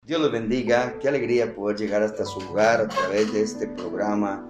Dios los bendiga, qué alegría poder llegar hasta su hogar a través de este programa,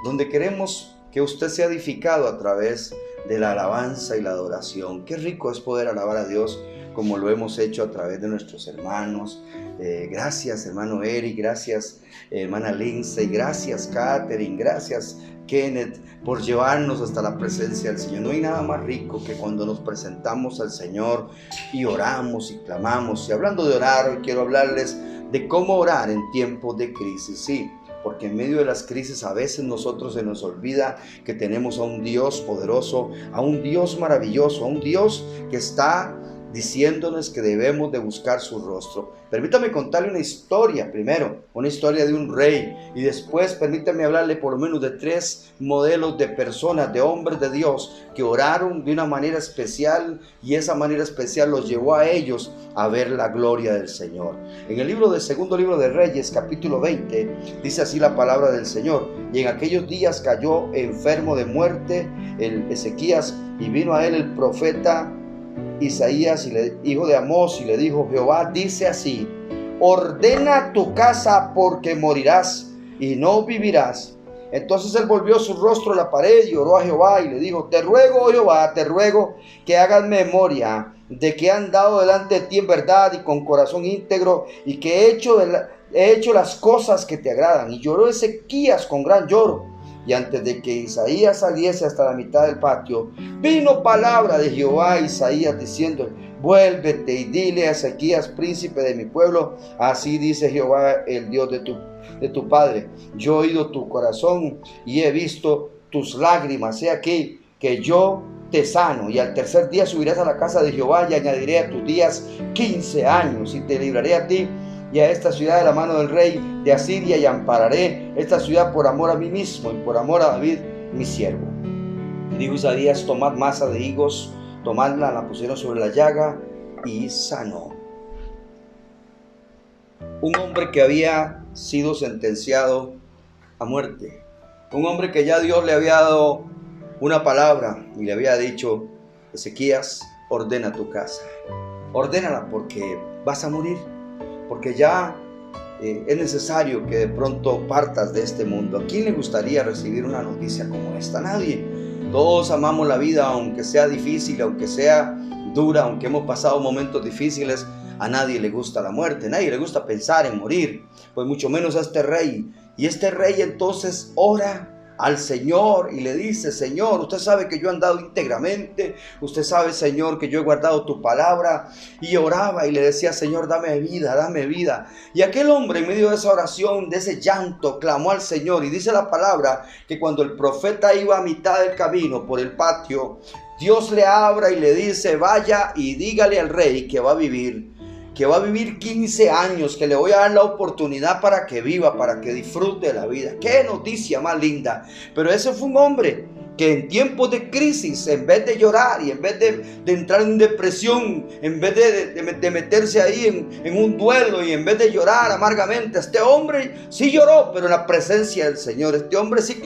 donde queremos que usted sea edificado a través de la alabanza y la adoración. Qué rico es poder alabar a Dios como lo hemos hecho a través de nuestros hermanos. Gracias hermano Eric, gracias hermana Lindsay, gracias Catherine, gracias Kenneth por llevarnos hasta la presencia del Señor. No hay nada más rico que cuando nos presentamos al Señor y oramos y clamamos. Y hablando de orar, hoy quiero hablarles de cómo orar en tiempos de crisis. Sí, porque en medio de las crisis a veces nosotros se nos olvida que tenemos a un Dios poderoso, a un Dios maravilloso, a un Dios que está diciéndonos que debemos de buscar su rostro. Permítame contarle una historia primero, una historia de un rey, y después permítame hablarle por lo menos de 3 modelos de personas, de hombres de Dios que oraron de una manera especial, y esa manera especial los llevó a ellos a ver la gloria del Señor. En el segundo libro de Reyes, capítulo 20, dice así la palabra del Señor: y en aquellos días cayó enfermo de muerte el Ezequías, y vino a él el profeta Isaías, hijo de Amós, y le dijo: Jehová dice así: ordena tu casa, porque morirás y no vivirás. Entonces él volvió su rostro a la pared y oró a Jehová y le dijo: te ruego, oh Jehová, te ruego que hagas memoria de que he andado delante de ti en verdad y con corazón íntegro, y que he hecho las cosas que te agradan. Y lloró Ezequías con gran lloro. Y antes de que Isaías saliese hasta la mitad del patio, vino palabra de Jehová a Isaías diciendo: vuélvete y dile a Ezequías, príncipe de mi pueblo, así dice Jehová, el Dios de tu padre: yo he oído tu corazón y he visto tus lágrimas. He aquí que yo te sano, y al tercer día subirás a la casa de Jehová, y añadiré a tus días 15 años, y te libraré a ti y a esta ciudad de la mano del rey de Asiria, y ampararé esta ciudad por amor a mí mismo y por amor a David mi siervo. Y dijo Isaías: tomad masa de higos, tomadla, la pusieron sobre la llaga y sanó. Un hombre que había sido sentenciado a muerte, un hombre que ya Dios le había dado una palabra y le había dicho: Ezequías, ordena tu casa, ordénala porque vas a morir, porque ya es necesario que de pronto partas de este mundo. ¿A quién le gustaría recibir una noticia como esta? Nadie. Todos amamos la vida, aunque sea difícil, aunque sea dura, aunque hemos pasado momentos difíciles. A nadie le gusta la muerte, a nadie le gusta pensar en morir, pues mucho menos a este rey. Y este rey entonces ora al Señor y le dice: Señor, usted sabe que yo he andado íntegramente, usted sabe, Señor, que yo he guardado tu palabra. Y oraba y le decía: Señor, dame vida, dame vida. Y aquel hombre, en medio de esa oración, de ese llanto, clamó al Señor. Y dice la palabra que cuando el profeta iba a mitad del camino por el patio, Dios le habla y le dice: vaya y dígale al rey que va a vivir 15 años, que le voy a dar la oportunidad para que viva, para que disfrute de la vida. ¡Qué noticia más linda! Pero ese fue un hombre que en tiempos de crisis, en vez de llorar y en vez de entrar en depresión, en vez de meterse ahí en un duelo y en vez de llorar amargamente, este hombre sí lloró, pero en la presencia del Señor. Este hombre sí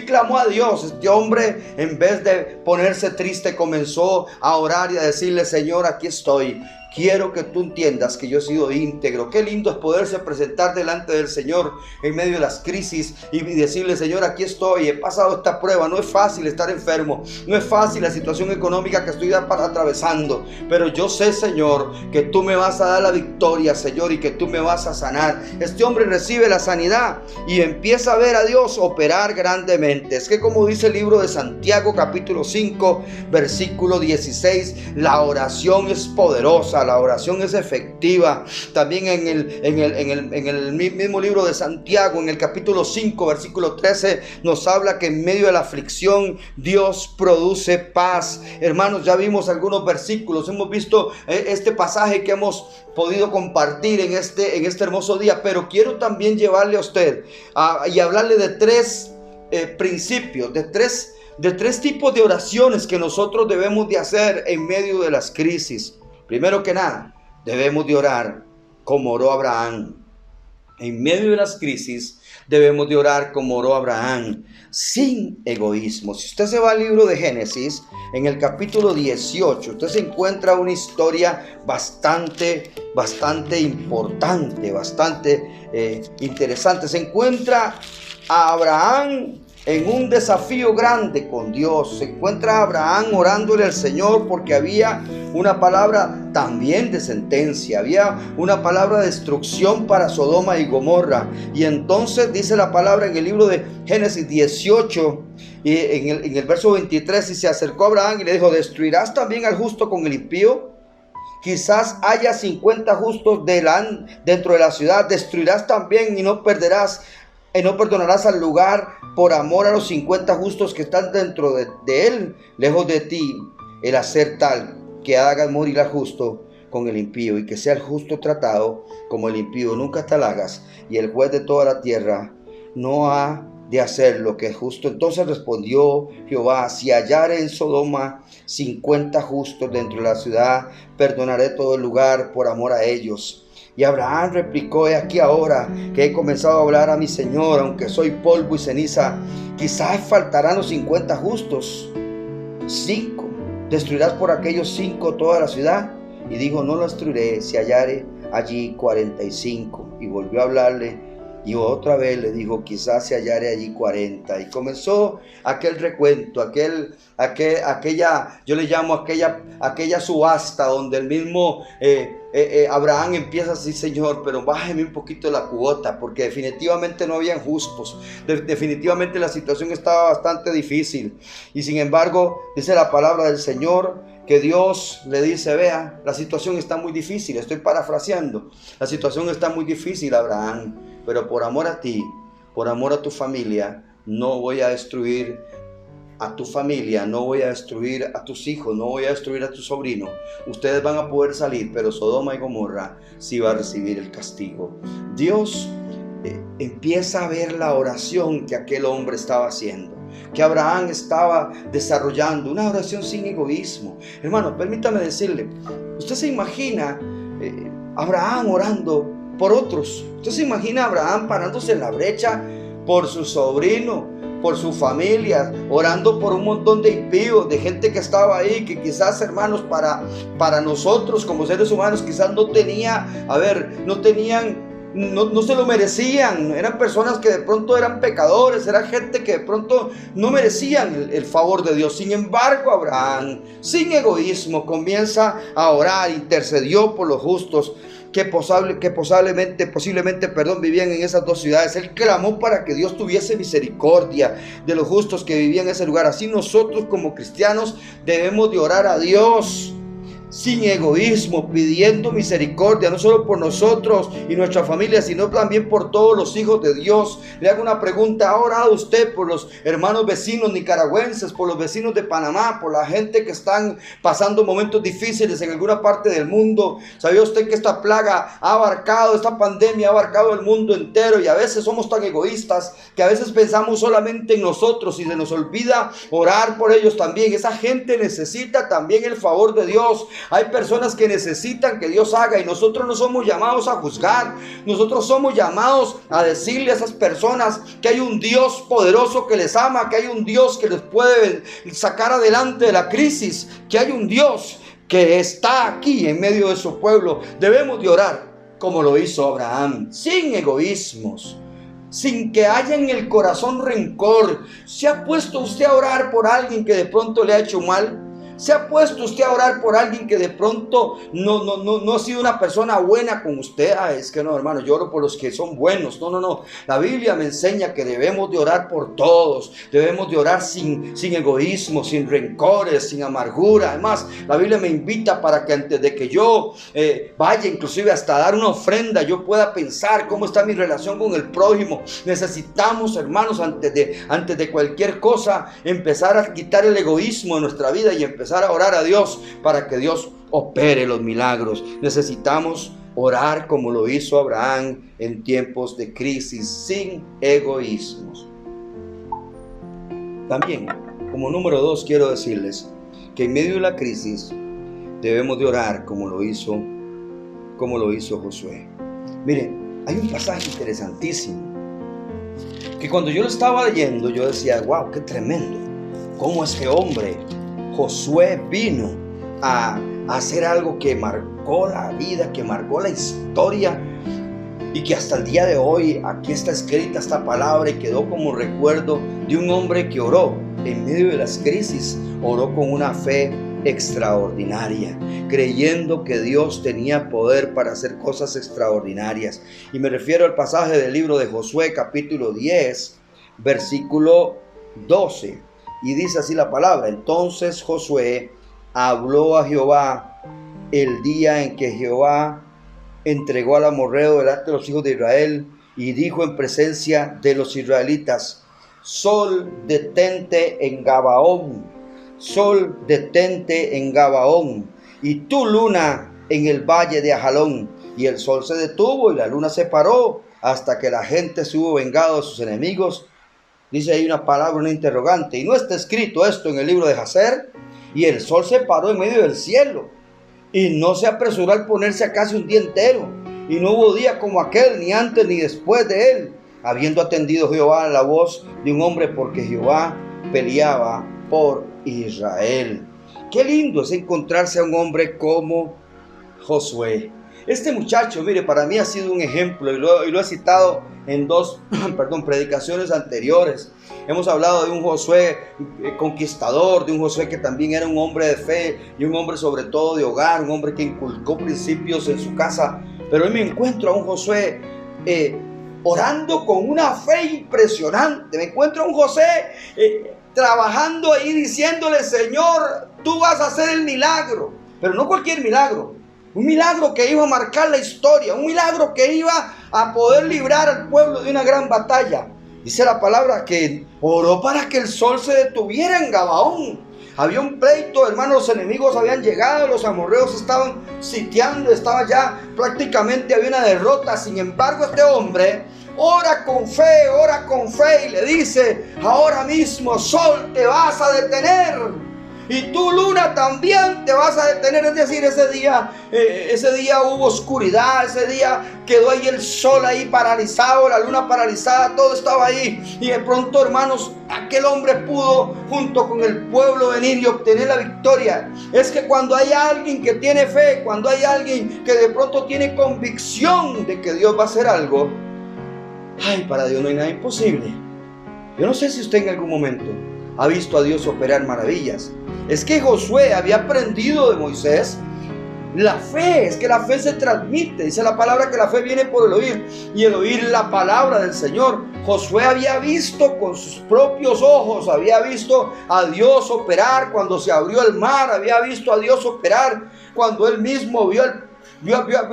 clamó a Dios. Este hombre, en vez de ponerse triste, comenzó a orar y a decirle: Señor, aquí estoy. Quiero que tú entiendas que yo he sido íntegro. Qué lindo es poderse presentar delante del Señor en medio de las crisis y decirle: Señor, aquí estoy, he pasado esta prueba. No es fácil estar enfermo, no es fácil la situación económica que estoy atravesando, pero yo sé, Señor, que tú me vas a dar la victoria, Señor, y que tú me vas a sanar. Este hombre recibe la sanidad y empieza a ver a Dios operar grandemente. Es que, como dice el libro de Santiago, capítulo 5, versículo 16, la oración es poderosa, la oración es efectiva. También en el mismo libro de Santiago, en el capítulo 5, versículo 13, nos habla que en medio de la aflicción Dios produce paz. Hermanos, ya vimos algunos versículos, hemos visto este pasaje que hemos podido compartir en este hermoso día, pero quiero también llevarle a usted y hablarle de 3 principios, de tres tipos de oraciones que nosotros debemos de hacer en medio de las crisis. Primero que nada, debemos de orar como oró Abraham. En medio de las crisis debemos de orar como oró Abraham, sin egoísmo. Si usted se va al libro de Génesis, en el capítulo 18, usted se encuentra una historia bastante importante, bastante interesante. Se encuentra a Abraham en un desafío grande con Dios. Se encuentra a Abraham orándole al Señor porque había una palabra también de sentencia, había una palabra de destrucción para Sodoma y Gomorra. Y entonces dice la palabra en el libro de Génesis 18, y en el verso 23, y se acercó a Abraham y le dijo: ¿destruirás también al justo con el impío? Quizás haya 50 justos dentro de la ciudad. ¿Destruirás también y no perdonarás al lugar por amor a los 50 justos que están dentro de él? Lejos de ti el hacer tal que hagas morir al justo con el impío, y que sea el justo tratado como el impío. Nunca tal hagas, y el juez de toda la tierra no ha de hacer lo que es justo. Entonces respondió Jehová: si hallare en Sodoma 50 justos dentro de la ciudad, perdonaré todo el lugar por amor a ellos. Y Abraham replicó: he aquí ahora que he comenzado a hablar a mi Señor, aunque soy polvo y ceniza, quizás faltarán los 50 justos. 5. ¿Destruirás por aquellos 5 toda la ciudad? Y dijo: no lo destruiré si hallare allí 45. Y volvió a hablarle, y otra vez le dijo: quizás se hallare allí 40. Y comenzó aquel recuento, aquella, yo le llamo aquella subasta, donde el mismo Abraham empieza así: Señor, pero bájeme un poquito la cuota, porque definitivamente no habían justos, definitivamente la situación estaba bastante difícil. Y sin embargo, dice la palabra del Señor, que Dios le dice: vea, la situación está muy difícil. Estoy parafraseando: la situación está muy difícil, Abraham, pero por amor a ti, por amor a tu familia, no voy a destruir a tu familia, no voy a destruir a tus hijos, no voy a destruir a tu sobrino. Ustedes van a poder salir, pero Sodoma y Gomorra sí va a recibir el castigo. Dios empieza a ver la oración que aquel hombre estaba haciendo, que Abraham estaba desarrollando, una oración sin egoísmo. Hermano, permítame decirle, usted se imagina Abraham orando por otros. Usted se imagina a Abraham parándose en la brecha por su sobrino, por su familia, orando por un montón de impíos, de gente que estaba ahí, que quizás, hermanos, para nosotros como seres humanos quizás no se lo merecían. Eran personas que de pronto eran pecadores, era gente que de pronto no merecían el favor de Dios. Sin embargo, Abraham, sin egoísmo, comienza a orar, intercedió por los justos que posiblemente vivían en esas dos ciudades. Él clamó para que Dios tuviese misericordia de los justos que vivían en ese lugar. Así nosotros como cristianos debemos de orar a Dios sin egoísmo, pidiendo misericordia, no solo por nosotros y nuestra familia, sino también por todos los hijos de Dios. Le hago una pregunta: ¿ha orado usted por los hermanos vecinos nicaragüenses, por los vecinos de Panamá, por la gente que están pasando momentos difíciles en alguna parte del mundo? ¿Sabía usted que esta pandemia ha abarcado el mundo entero? Y a veces somos tan egoístas que a veces pensamos solamente en nosotros y se nos olvida orar por ellos también. Esa gente necesita también el favor de Dios. Hay personas que necesitan que Dios haga, y nosotros no somos llamados a juzgar. Nosotros somos llamados a decirle a esas personas que hay un Dios poderoso que les ama, que hay un Dios que les puede sacar adelante de la crisis, que hay un Dios que está aquí en medio de su pueblo. Debemos de orar como lo hizo Abraham, sin egoísmos, sin que haya en el corazón rencor. ¿Se ha puesto usted a orar por alguien que de pronto le ha hecho mal? ¿Se ha puesto usted a orar por alguien que de pronto no ha sido una persona buena con usted? Es que no, hermano, yo oro por los que son buenos. No. La Biblia me enseña que debemos de orar por todos. Debemos de orar sin egoísmo, sin rencores, sin amargura. Además, la Biblia me invita para que antes de que yo vaya inclusive hasta dar una ofrenda, yo pueda pensar cómo está mi relación con el prójimo. Necesitamos, hermanos, antes de cualquier cosa, empezar a quitar el egoísmo de nuestra vida y empezar a orar a Dios para que Dios opere los milagros. Necesitamos orar como lo hizo Abraham en tiempos de crisis, sin egoísmos. También, como número 2, quiero decirles que en medio de la crisis debemos de orar como lo hizo Josué. Miren, Hay un pasaje interesantísimo que cuando yo lo estaba leyendo yo decía, wow, qué tremendo. Cómo este hombre, Josué, vino a hacer algo que marcó la vida, que marcó la historia, y que hasta el día de hoy aquí está escrita esta palabra y quedó como recuerdo de un hombre que oró en medio de las crisis, oró con una fe extraordinaria, creyendo que Dios tenía poder para hacer cosas extraordinarias. Y me refiero al pasaje del libro de Josué, capítulo 10, versículo 12. Y dice así la palabra: entonces Josué habló a Jehová el día en que Jehová entregó al amorreo delante de los hijos de Israel, y dijo en presencia de los israelitas: Sol, detente en Gabaón, sol, detente en Gabaón, y tú, luna, en el valle de Ajalón. Y el sol se detuvo y la luna se paró hasta que la gente se hubo vengado de sus enemigos. Dice ahí una palabra, una interrogante. ¿Y no está escrito esto en el libro de Jacer? Y el sol se paró en medio del cielo, y no se apresuró al ponerse a casi un día entero, y no hubo día como aquel, ni antes ni después de él, habiendo atendido Jehová a la voz de un hombre, porque Jehová peleaba por Israel. Qué lindo es encontrarse a un hombre como Josué. Este muchacho, mire, para mí ha sido un ejemplo, y lo he citado en dos predicaciones anteriores. Hemos hablado de un Josué conquistador, de un Josué que también era un hombre de fe y un hombre sobre todo de hogar, un hombre que inculcó principios en su casa. Pero hoy me encuentro a un Josué orando con una fe impresionante. Me encuentro a un Josué trabajando ahí diciéndole: Señor, tú vas a hacer el milagro. Pero no cualquier milagro. Un milagro que iba a marcar la historia, un milagro que iba a poder librar al pueblo de una gran batalla. Dice la palabra que oró para que el sol se detuviera en Gabaón. Había un pleito, hermanos, los enemigos habían llegado, los amorreos estaban sitiando, estaba ya prácticamente, había una derrota. Sin embargo, este hombre ora con fe y le dice: ahora mismo, sol, te vas a detener. Y tú, luna, también te vas a detener. Es decir, ese día hubo oscuridad, ese día quedó ahí el sol ahí paralizado, la luna paralizada, todo estaba ahí. Y de pronto, hermanos, aquel hombre pudo junto con el pueblo venir y obtener la victoria. Es que cuando hay alguien que tiene fe, cuando hay alguien que de pronto tiene convicción de que Dios va a hacer algo, ay, para Dios no hay nada imposible. Yo no sé si usted en algún momento ha visto a Dios operar maravillas. Es que Josué había aprendido de Moisés la fe. Es que la fe se transmite. Dice la palabra que la fe viene por el oír, y el oír la palabra del Señor. Josué había visto con sus propios ojos, había visto a Dios operar cuando se abrió el mar, había visto a Dios operar cuando él mismo vio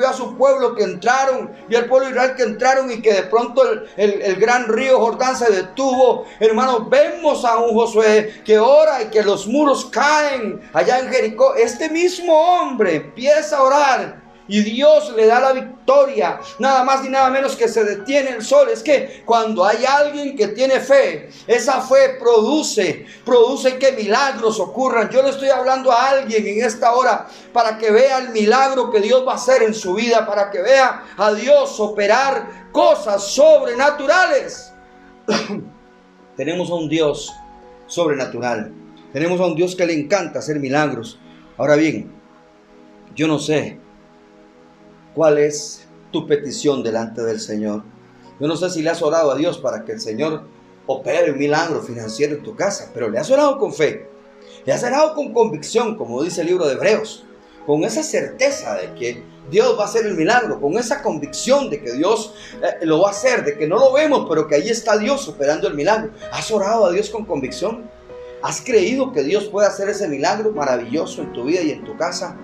a su pueblo que entraron, vio al pueblo de Israel que entraron, y que de pronto el gran río Jordán se detuvo. Hermanos, vemos a un Josué que ora y que los muros caen allá en Jericó. Este mismo hombre empieza a orar y Dios le da la victoria, nada más y nada menos que se detiene el sol. Es que cuando hay alguien que tiene fe, esa fe produce que milagros ocurran. Yo le estoy hablando a alguien en esta hora para que vea el milagro que Dios va a hacer en su vida, para que vea a Dios operar cosas sobrenaturales. Tenemos a un Dios sobrenatural, tenemos a un Dios que le encanta hacer milagros. Ahora bien, yo no sé ¿cuál es tu petición delante del Señor? Yo no sé si le has orado a Dios para que el Señor opere un milagro financiero en tu casa, pero le has orado con fe, le has orado con convicción, como dice el libro de Hebreos, con esa certeza de que Dios va a hacer el milagro, con esa convicción de que Dios lo va a hacer, de que no lo vemos, pero que ahí está Dios operando el milagro. ¿Has orado a Dios con convicción? ¿Has creído que Dios puede hacer ese milagro maravilloso en tu vida y en tu casa?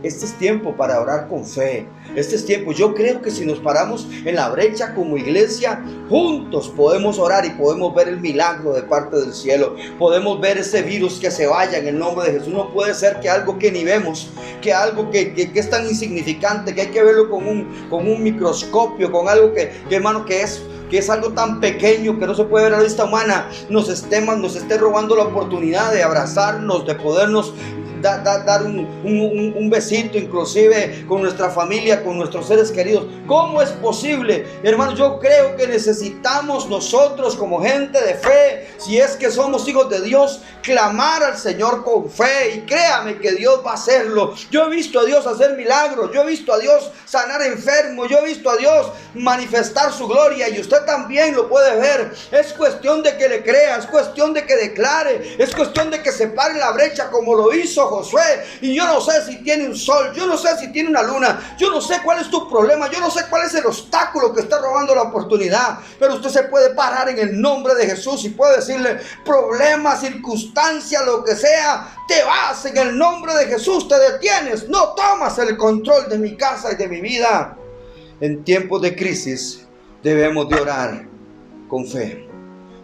Este es tiempo para orar con fe. Este es tiempo. Yo creo que si nos paramos en la brecha como iglesia, juntos podemos orar y podemos ver el milagro de parte del cielo. Podemos ver ese virus que se vaya en el nombre de Jesús. No puede ser que algo que ni vemos, que algo que es tan insignificante, que hay que verlo con un microscopio, con algo que hermano, que es algo tan pequeño que no se puede ver a la vista humana, nos esté robando la oportunidad de abrazarnos, de podernos dar un besito, inclusive con nuestra familia, con nuestros seres queridos. ¿Cómo es posible? Hermanos, yo creo que necesitamos nosotros como gente de fe, si es que somos hijos de Dios, clamar al Señor con fe, y créame que Dios va a hacerlo. Yo he visto a Dios hacer milagros, yo he visto a Dios sanar enfermos, yo he visto a Dios manifestar su gloria, y usted también lo puede ver. Es cuestión de que le crea, es cuestión de que declare, es cuestión de que se pare la brecha como lo hizo Josué. Y yo no sé si tiene un sol, yo no sé si tiene una luna, yo no sé cuál es tu problema, yo no sé cuál es el obstáculo que está robando la oportunidad, pero usted se puede parar en el nombre de Jesús y puede decirle: problema, circunstancia, lo que sea, te vas en el nombre de Jesús, te detienes, no tomas el control de mi casa y de mi vida. En tiempos de crisis debemos de orar con fe,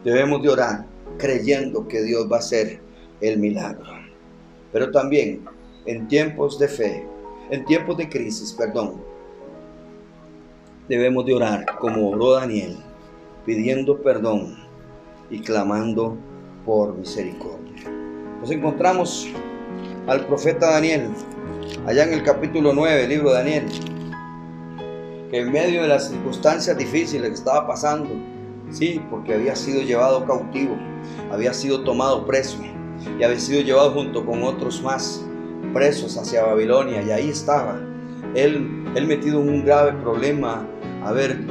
debemos de orar creyendo que Dios va a hacer el milagro. Pero también en tiempos de fe, en tiempos de crisis, debemos de orar como oró Daniel, pidiendo perdón y clamando por misericordia. Nos encontramos al profeta Daniel, allá en el capítulo 9, libro de Daniel, que en medio de las circunstancias difíciles que estaba pasando, sí, porque había sido llevado cautivo, había sido tomado preso y había sido llevado junto con otros más presos hacia Babilonia, y ahí estaba él metido en un grave problema.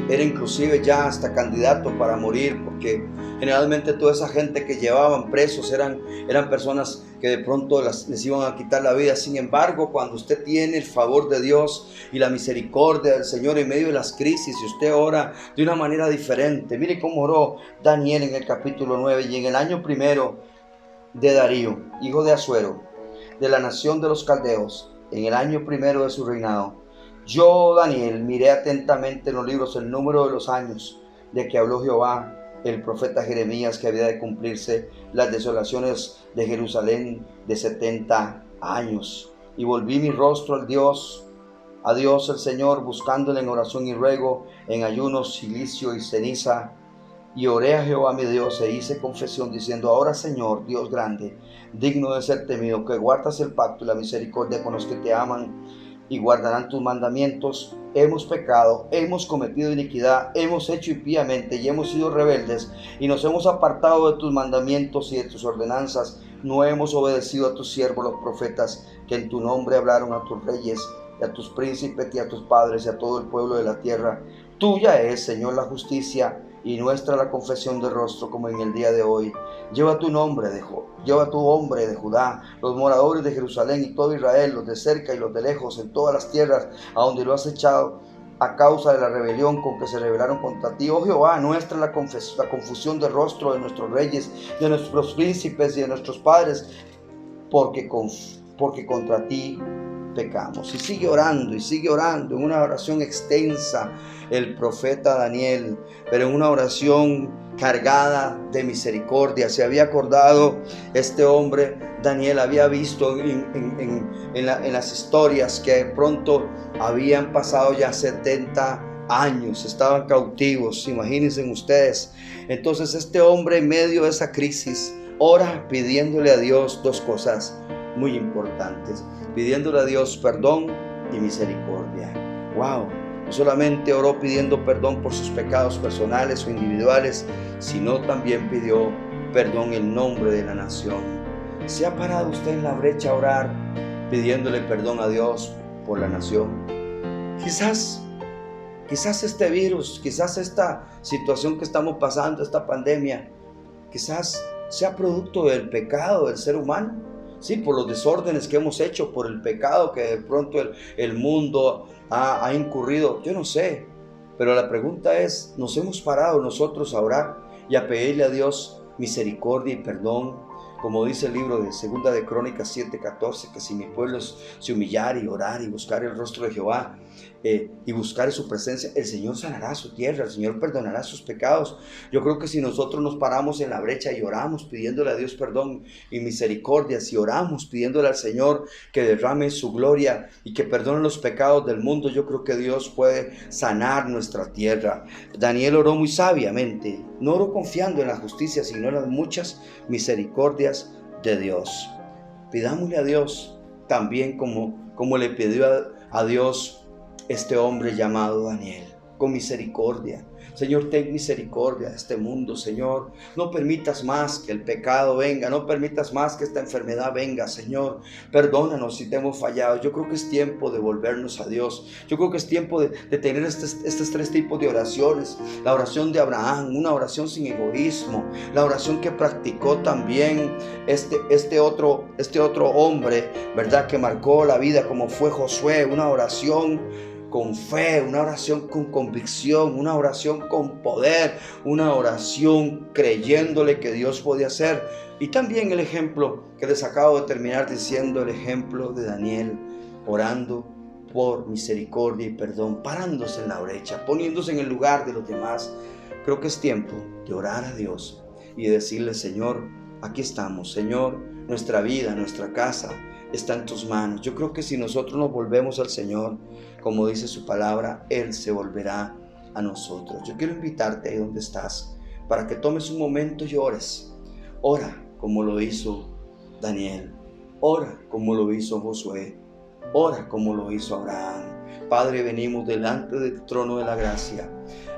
Era inclusive ya hasta candidato para morir, porque generalmente toda esa gente que llevaban presos eran personas que de pronto les iban a quitar la vida. Sin embargo, cuando usted tiene el favor de Dios y la misericordia del Señor en medio de las crisis, y usted ora de una manera diferente, mire cómo oró Daniel en el capítulo 9, y en el año primero de Darío, hijo de Asuero, de la nación de los caldeos, en el año primero de su reinado, yo, Daniel, miré atentamente en los libros el número de los años de que habló Jehová el profeta Jeremías, que había de cumplirse las desolaciones de Jerusalén de 70 años. Y volví mi rostro a Dios el Señor, buscándole en oración y ruego, en ayuno, cilicio y ceniza. Y oré a Jehová mi Dios e hice confesión diciendo: ahora, Señor, Dios grande, digno de ser temido, que guardas el pacto y la misericordia con los que te aman y guardarán tus mandamientos. Hemos pecado, hemos cometido iniquidad, hemos hecho impíamente y hemos sido rebeldes, y nos hemos apartado de tus mandamientos y de tus ordenanzas. No hemos obedecido a tus siervos los profetas, que en tu nombre hablaron a tus reyes y a tus príncipes y a tus padres y a todo el pueblo de la tierra. Tuya es, Señor, la justicia, y nuestra la confesión de rostro, como en el día de hoy. Lleva tu hombre de Judá, los moradores de Jerusalén y todo Israel, los de cerca y los de lejos, en todas las tierras a donde lo has echado, a causa de la rebelión con que se rebelaron contra ti. Oh Jehová, nuestra la confusión de rostro de nuestros reyes, de nuestros príncipes y de nuestros padres, porque contra ti pecamos. Y sigue orando en una oración extensa el profeta Daniel, pero en una oración cargada de misericordia. Se había acordado este hombre, Daniel había visto en las historias que de pronto habían pasado ya 70 años, estaban cautivos, imagínense ustedes. Entonces este hombre, en medio de esa crisis, ora pidiéndole a Dios dos cosas muy importantes, pidiéndole a Dios perdón y misericordia. Wow, no solamente oró pidiendo perdón por sus pecados personales o individuales, sino también pidió perdón en nombre de la nación. ¿Se ha parado usted en la brecha a orar pidiéndole perdón a Dios por la nación? Quizás este virus, quizás esta situación que estamos pasando, esta pandemia, quizás sea producto del pecado del ser humano. Sí, por los desórdenes que hemos hecho, por el pecado que de pronto el mundo ha incurrido, yo no sé. Pero la pregunta es, ¿nos hemos parado nosotros a orar y a pedirle a Dios misericordia y perdón? Como dice el libro de 2 de Crónicas 7:14, que si mi pueblo se humillare y orar y buscar el rostro de Jehová y buscar su presencia, el Señor sanará su tierra, el Señor perdonará sus pecados. Yo creo que si nosotros nos paramos en la brecha y oramos pidiéndole a Dios perdón y misericordia, si oramos pidiéndole al Señor que derrame su gloria y que perdone los pecados del mundo, yo creo que Dios puede sanar nuestra tierra. Daniel oró muy sabiamente, no oró confiando en la justicia, sino en las muchas misericordias de Dios. Pidámosle a Dios también como le pidió a Dios este hombre llamado Daniel, con misericordia. Señor, ten misericordia de este mundo, Señor. No permitas más que el pecado venga, no permitas más que esta enfermedad venga, Señor. Perdónanos si te hemos fallado. Yo creo que es tiempo de volvernos a Dios. Yo creo que es tiempo de tener estos tres tipos de oraciones. La oración de Abraham, una oración sin egoísmo. La oración que practicó también este otro hombre, ¿verdad? Que marcó la vida, como fue Josué. Una oración con fe, una oración con convicción, una oración con poder, una oración creyéndole que Dios podía hacer. Y también el ejemplo que les acabo de terminar diciendo, el ejemplo de Daniel, orando por misericordia y perdón, parándose en la brecha, poniéndose en el lugar de los demás. Creo que es tiempo de orar a Dios y decirle: Señor, aquí estamos, Señor, nuestra vida, nuestra casa está en tus manos. Yo creo que si nosotros nos volvemos al Señor, como dice su palabra, Él se volverá a nosotros. Yo quiero invitarte ahí donde estás, para que tomes un momento y ores. Ora como lo hizo Daniel. Ora como lo hizo Josué. Ora como lo hizo Abraham. Padre, venimos delante del trono de la gracia.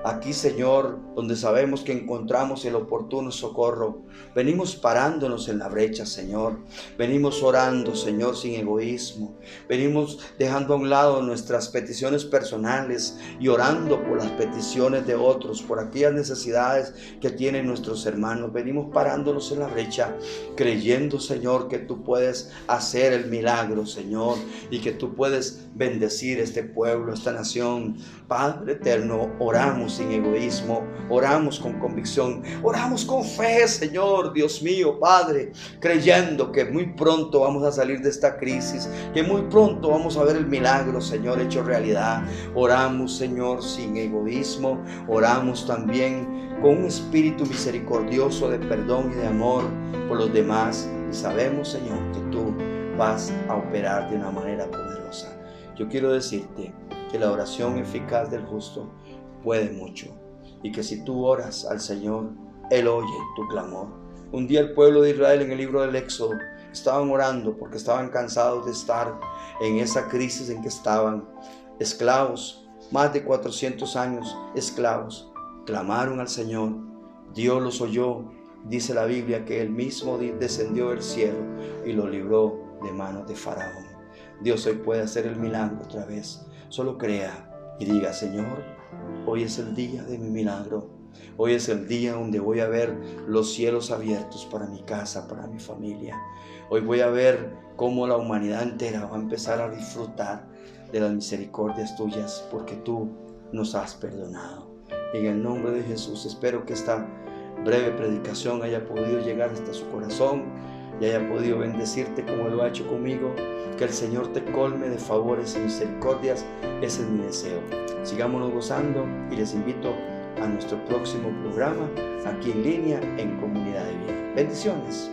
Aquí, Señor, donde sabemos que encontramos el oportuno socorro, venimos parándonos en la brecha, Señor. Venimos orando, Señor, sin egoísmo. Venimos dejando a un lado nuestras peticiones personales y orando por las peticiones de otros, por aquellas necesidades que tienen nuestros hermanos. Venimos parándonos en la brecha, creyendo, Señor, que tú puedes hacer el milagro, Señor, y que tú puedes bendecir este pueblo, esta nación. Padre eterno, oramos sin egoísmo, oramos con convicción, oramos con fe, Señor, Dios mío, Padre, creyendo que muy pronto vamos a salir de esta crisis, que muy pronto vamos a ver el milagro, Señor, hecho realidad. Oramos, Señor, sin egoísmo, oramos también con un espíritu misericordioso de perdón y de amor por los demás, y sabemos, Señor, que tú vas a operar de una manera poderosa. Yo quiero decirte que la oración eficaz del justo puede mucho, y que si tú oras al Señor, Él oye tu clamor. Un día el pueblo de Israel, en el libro del Éxodo, estaban orando porque estaban cansados de estar en esa crisis en que estaban esclavos, más de 400 años esclavos. Clamaron al Señor, Dios los oyó. Dice la Biblia que Él mismo descendió del cielo y lo libró de manos de Faraón. Dios hoy puede hacer el milagro otra vez. Solo crea y diga: Señor, hoy es el día de mi milagro. Hoy es el día donde voy a ver los cielos abiertos para mi casa, para mi familia. Hoy voy a ver cómo la humanidad entera va a empezar a disfrutar de las misericordias tuyas, porque tú nos has perdonado. En el nombre de Jesús, espero que esta breve predicación haya podido llegar hasta su corazón y haya podido bendecirte como lo ha hecho conmigo. Que el Señor te colme de favores y misericordias. Ese es mi deseo. Sigámonos gozando y les invito a nuestro próximo programa aquí en línea en Comunidad de Vida. Bendiciones.